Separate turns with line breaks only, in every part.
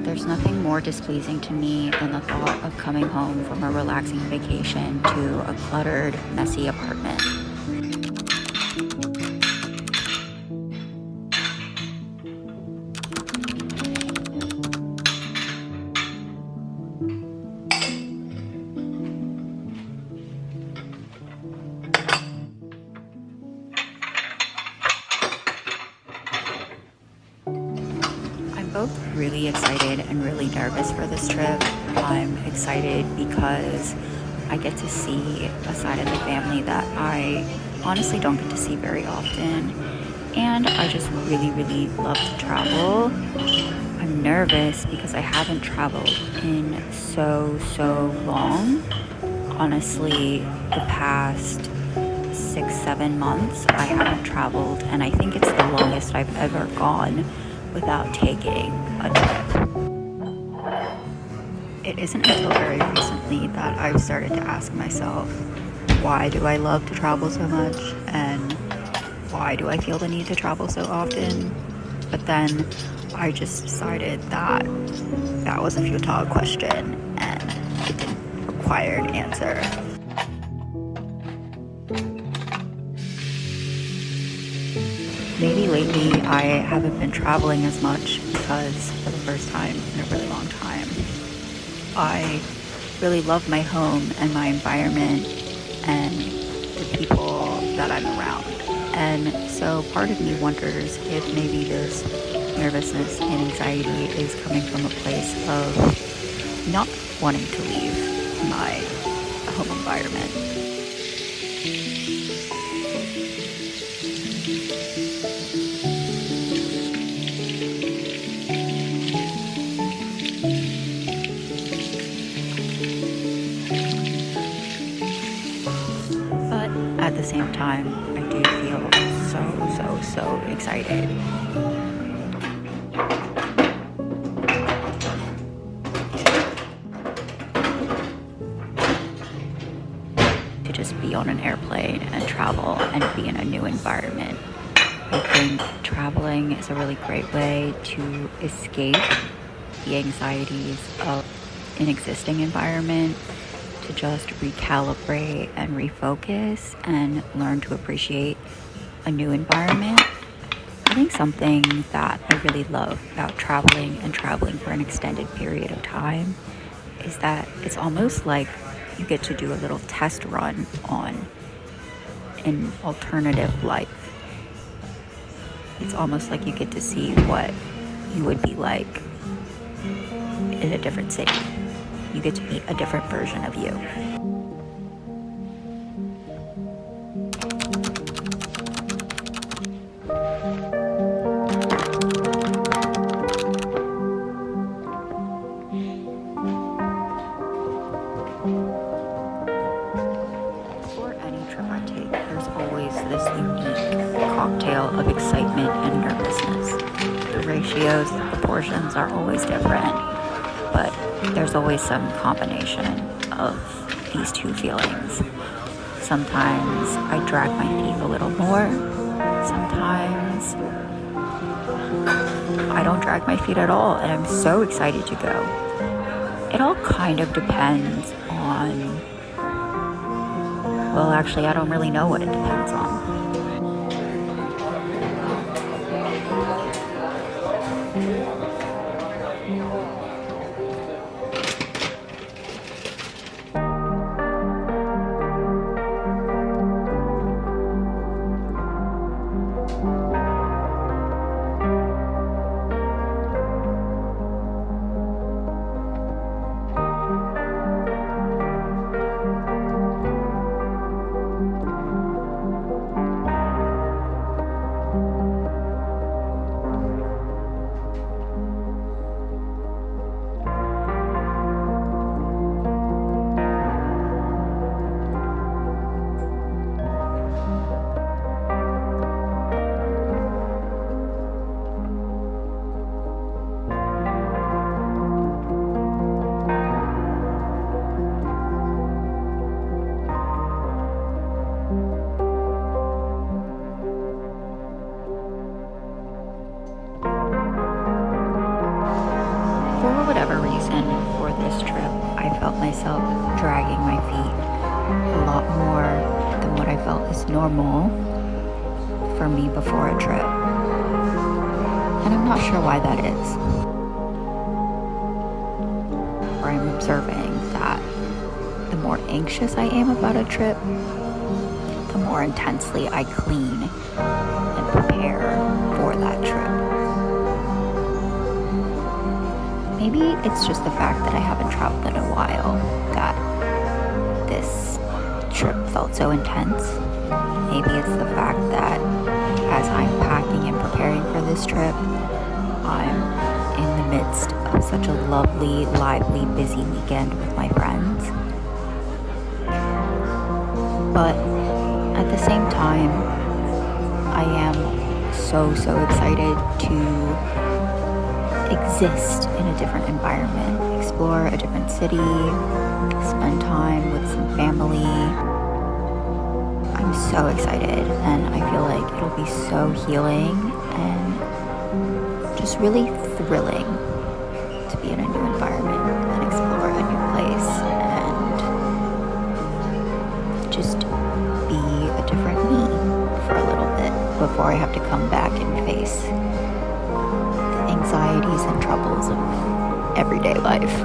There's nothing more displeasing to me than the thought of coming home from a relaxing vacation to a cluttered, messy apartment. I'm both really excited and really nervous for this trip. I'm excited because I get to see a side of the family that I honestly don't get to see very often. And I just really, really love to travel. I'm nervous because I haven't traveled in so long. Honestly, the past 6-7 months I haven't traveled, and I think it's the longest I've ever gone without taking a trip. It isn't until very recently that I've started to ask myself, why do I love to travel so much, and why do I feel the need to travel so often? But then I just decided that that was a futile question and it didn't require an answer. Maybe lately I haven't been traveling as much because for the first time in a really long time, I really love my home and my environment and the people that I'm around. And so part of me wonders if maybe this nervousness and anxiety is coming from a place of not wanting to leave my home environment. But at the same time, I do feel so excited. To just be on an airplane and travel and be in a new environment. I think traveling is a really great way to escape the anxieties of an existing environment, to just recalibrate and refocus and learn to appreciate a new environment. I think something that I really love about traveling and traveling for an extended period of time is that it's almost like you get to do a little test run on an alternative life. It's almost like you get to see what you would be like in a different city. You get to meet a different version of you. Before any trip I take, there's always this unique cocktail of excitement and nervousness. The ratios, the proportions are always different, but there's always some combination of these two feelings. Sometimes I drag my feet a little more. Sometimes I don't drag my feet at all, and I'm so excited to go. It all kind of depends on, well, actually, I don't really know what it depends on. myself dragging my feet a lot more than what I felt is normal for me before a trip. And I'm not sure why that is. Or I'm observing that the more anxious I am about a trip, the more intensely I clean and prepare for that trip. Maybe it's just the fact that I haven't traveled in a while that this trip felt so intense. Maybe it's the fact that as I'm packing and preparing for this trip, I'm in the midst of such a lovely, lively, busy weekend with my friends. But at the same time, I am so excited to exist in a different environment, explore a different city, spend time with some family. I'm so excited, and I feel like it'll be so healing and just really thrilling to be in a new environment and explore a new place and just be a different me for a little bit before I have to come back and face the anxieties and troubles of everyday life.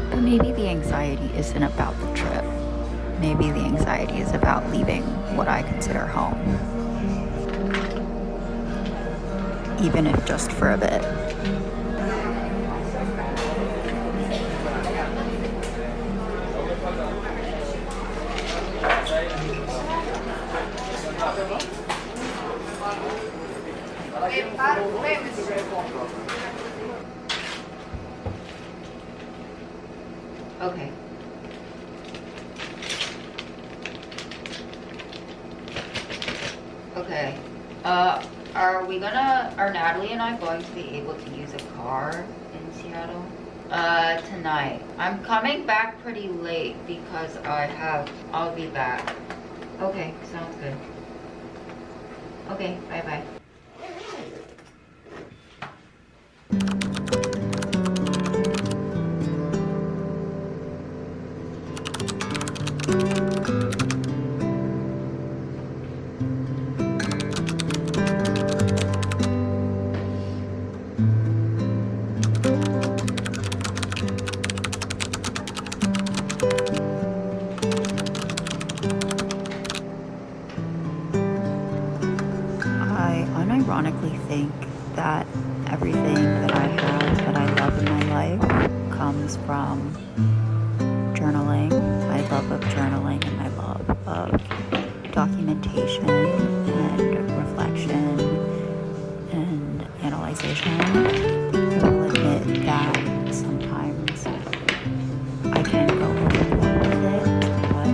But maybe the anxiety isn't about the trip. Maybe the anxiety is about leaving what I consider home, even if just for a bit. Okay. Okay. Are Natalie and I going to be able to use a car in Seattle? Tonight. I'm coming back pretty late because I'll be back. Okay, sounds good. Okay, bye-bye. I unironically think that everything that I have that I love in my life comes from journaling, my love of journaling and my love of documentation and reflection and analyzation. I will admit that sometimes I can go overboard with it, but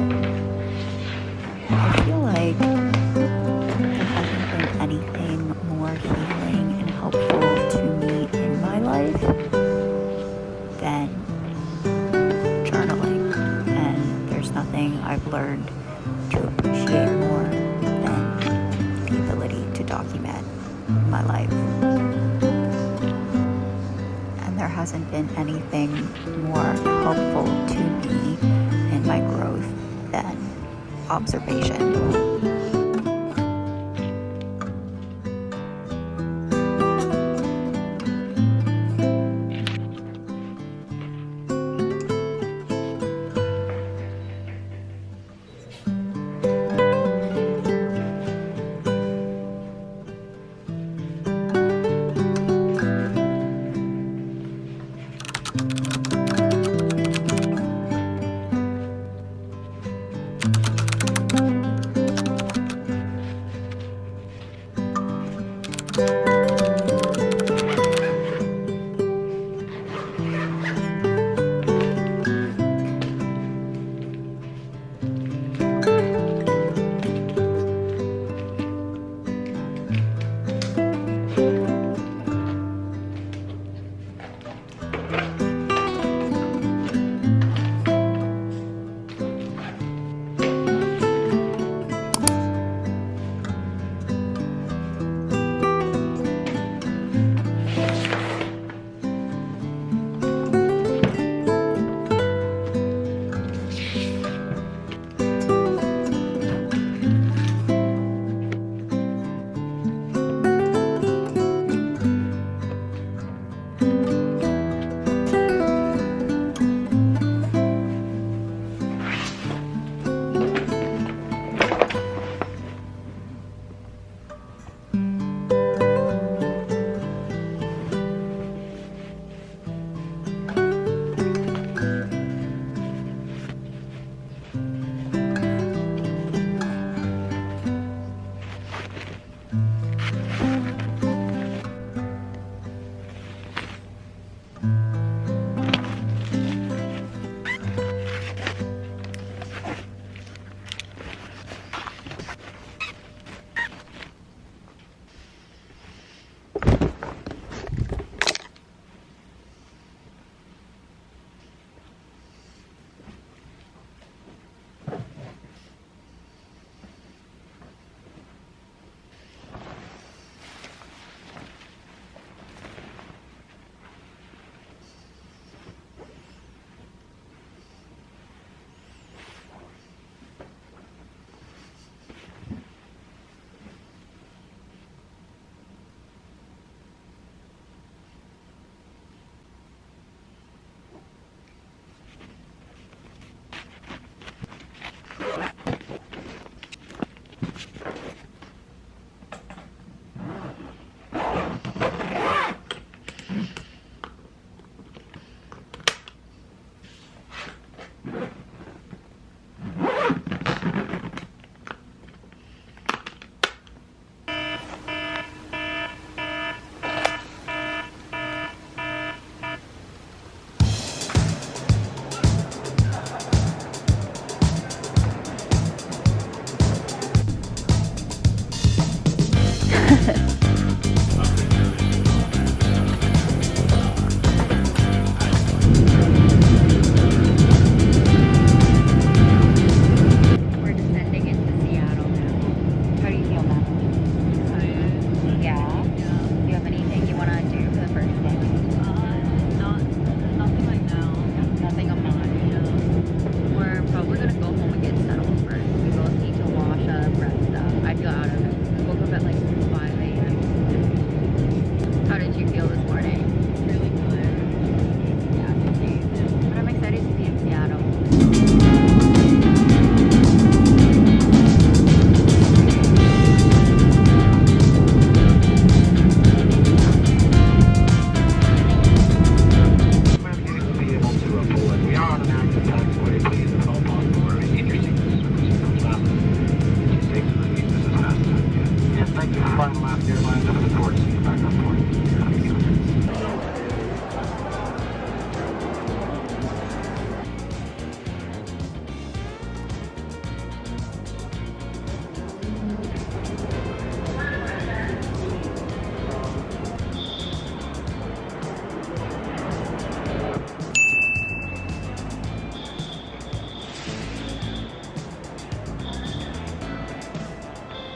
I feel like there hasn't been anything more healing and helpful to me in my life than journaling. And there's nothing I've learned to appreciate more than the ability to document my life. And there hasn't been anything more helpful to me in my growth than observation.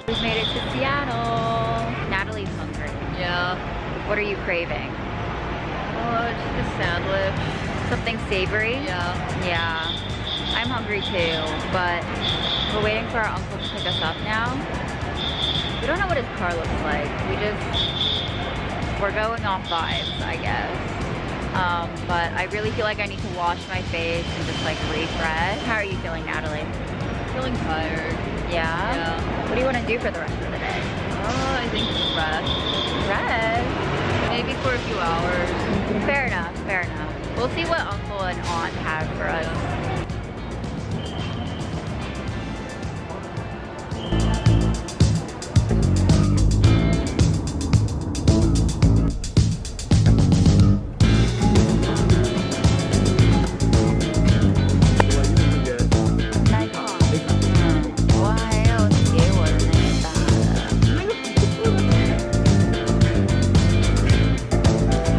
We made it to Seattle. Natalie's hungry.
Yeah.
What are you craving?
Just a sandwich.
Something savory?
Yeah.
Yeah. I'm hungry too, but we're waiting for our uncle to pick us up now. We don't know what his car looks like. We're going off vibes, I guess. But I really feel like I need to wash my face and just like refresh. How are you feeling, Natalie?
Feeling tired.
Yeah?
Yeah.
What do you want to do for the rest of the day?
I think rest.
Rest?
Maybe for a few hours.
Fair enough, fair enough. We'll see what uncle and aunt have for us.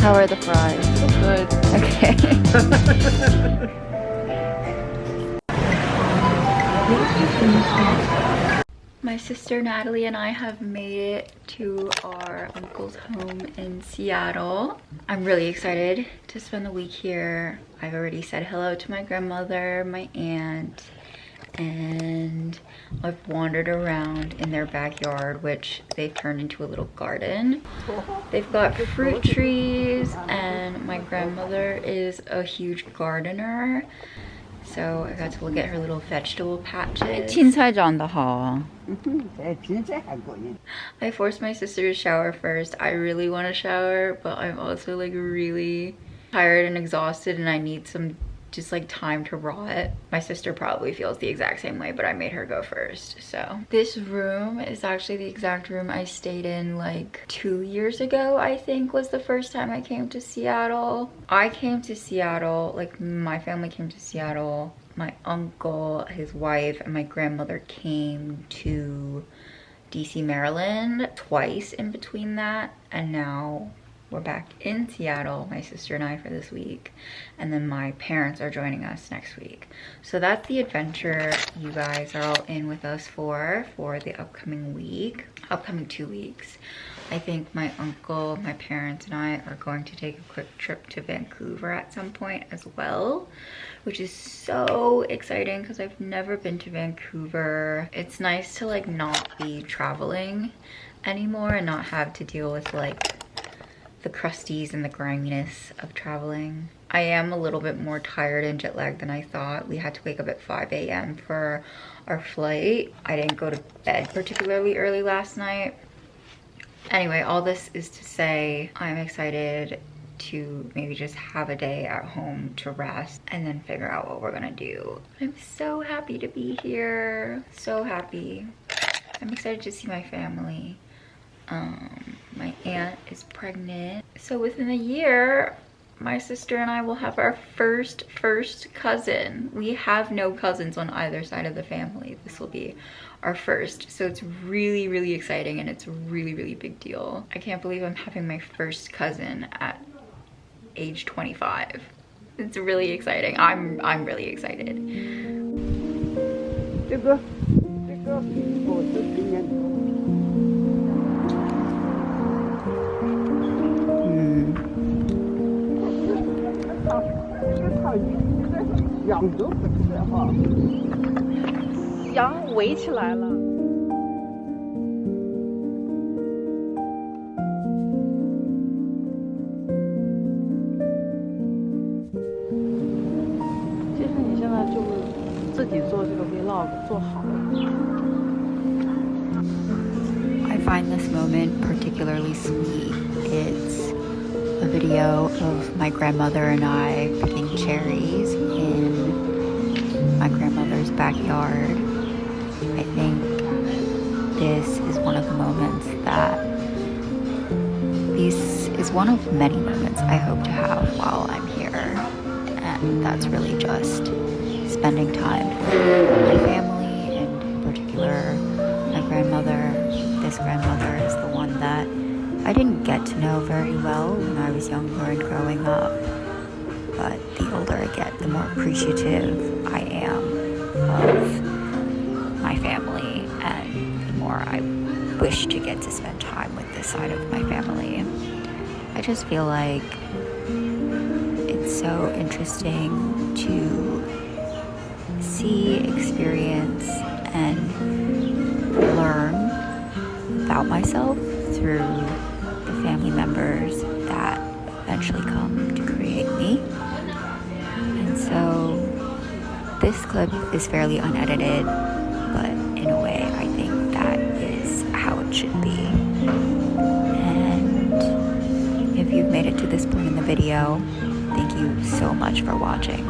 How are the fries?
Good.
Okay. My sister Natalie and I have made it to our uncle's home in Seattle. I'm really excited to spend the week here. I've already said hello to my grandmother, my aunt, and I've wandered around in their backyard, which they've turned into a little garden. They've got fruit trees and grandmother is a huge gardener, so I got to look at her little vegetable patches. 青菜长得好. I forced my sister to shower first. I really want to shower, but I'm also like really tired and exhausted and I need some just like time to rot. My sister probably feels the exact same way, but I made her go first. So this room is actually the exact room I stayed in like 2 years ago, I think was the first time I came to Seattle. I came to Seattle, like my family came to Seattle. My uncle, his wife, and my grandmother came to DC, Maryland twice in between that, and now we're back in Seattle, my sister and I, for this week, and then my parents are joining us next week. So that's the adventure you guys are all in with us for the upcoming 2 weeks. I think my uncle, my parents, and I are going to take a quick trip to Vancouver at some point as well, which is so exciting because I've never been to Vancouver. It's nice to like not be traveling anymore and not have to deal with like the crusties and the griminess of traveling. I am a little bit more tired and jet lagged than I thought. We had to wake up at 5 a.m. for our flight. I didn't go to bed particularly early last night. Anyway, all this is to say I'm excited to maybe just have a day at home to rest and then figure out what we're gonna do. I'm so happy to be here, so happy. I'm excited to see my family. My aunt is pregnant, so within a year my sister and I will have our first cousin. We have no cousins on either side of the family. This will be our first, so it's really exciting and it's a really big deal. I can't believe I'm having my first cousin at age 25. It's really exciting. I'm really excited. I find this moment particularly sweet. It's a video of my grandmother and I picking cherries in my grandmother's backyard. I think this is one of the moments this is one of many moments I hope to have while I'm here. And that's really just spending time with my family, and in particular my grandmother. This grandmother is the one that I didn't get to know very well when I was younger and growing up, but the older I get, the more appreciative I am of my family, and the more I wish to get to spend time with this side of my family. I just feel like it's so interesting to see, experience, and learn about myself through the family members that eventually come to create me. And so this clip is fairly unedited, but in a way I think that is how it should be. And if you've made it to this point in the video, thank you so much for watching.